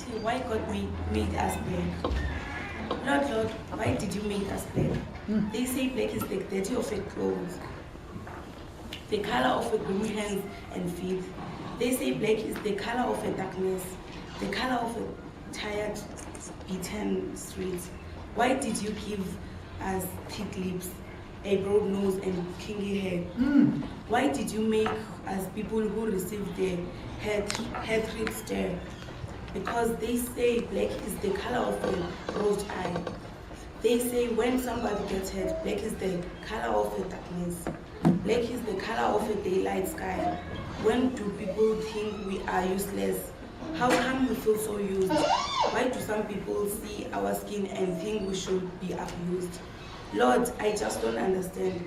asking why God made us black. Lord, why did you make us black? They say black is the dirty of a clothes, the color of a green hands and feet. They say black is the color of a darkness, the color of a tired, beaten street. Why did you give us thick lips, a broad nose and kinky hair? Why did you make us people who receive the hatred stare? Because they say black is the color of a rose eye. They say when somebody gets hurt, black is the color of a darkness. Black is the color of a daylight sky. When do people think we are useless? How come we feel so used? Why do some people see our skin and think we should be abused? Lord, I just don't understand.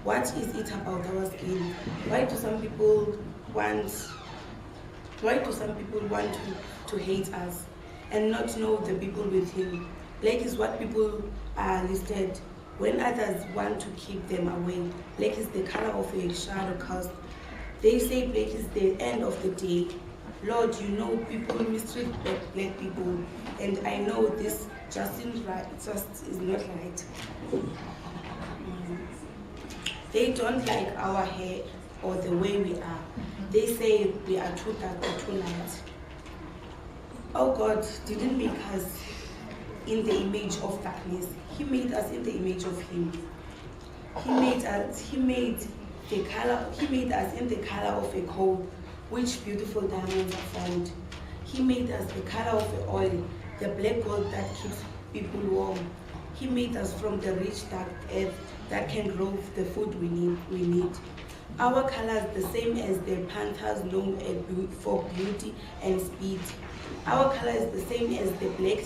What is it about our skin? Why do some people want to hate us and not know the people with him? Black is what people are listed when others want to keep them away. Black is the color of a shadow cast. They say black is the end of the day. Lord, you know people mistreat black people, and I know this just isn't right. It just is not right. They don't like our hair or the way we are. They say we are too dark or too light. Oh God didn't make us in the image of darkness. He made us in the image of Him. He made us in the color of a coal, which beautiful diamonds are found. He made us the color of the oil, the black gold that keeps people warm. He made us from the rich dark earth that can grow the food we need. Our color is the same as the panthers known for beauty and speed. Our color is the same as the black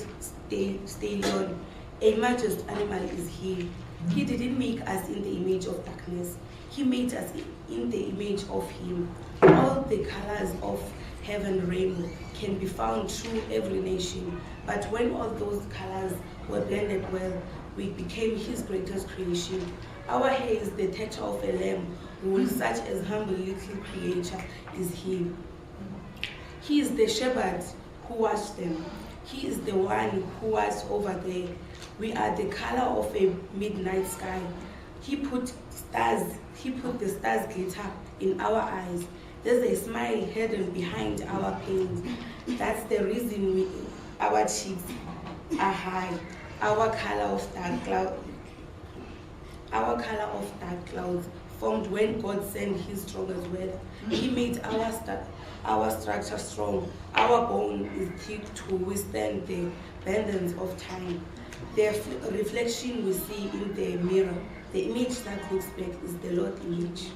stallion. A majestic animal is He. He didn't make us in the image of darkness. He made us in the image of Him. All the colors of heaven rainbow can be found through every nation. But when all those colors were blended well, we became His greatest creation. Our hair is the texture of a lamb wool, such as humble little creature is He. He is the shepherd who watched them. He is the one who was over there. We are the color of a midnight sky. He put the stars glitter in our eyes. There's a smile hidden behind our pains. That's the reason our cheeks are high. Our color of dark clouds formed when God sent His strongest word. He made our structure strong. Our bone is thick to withstand the burdens of time. The reflection we see in the mirror, the image that looks back, is the Lord image.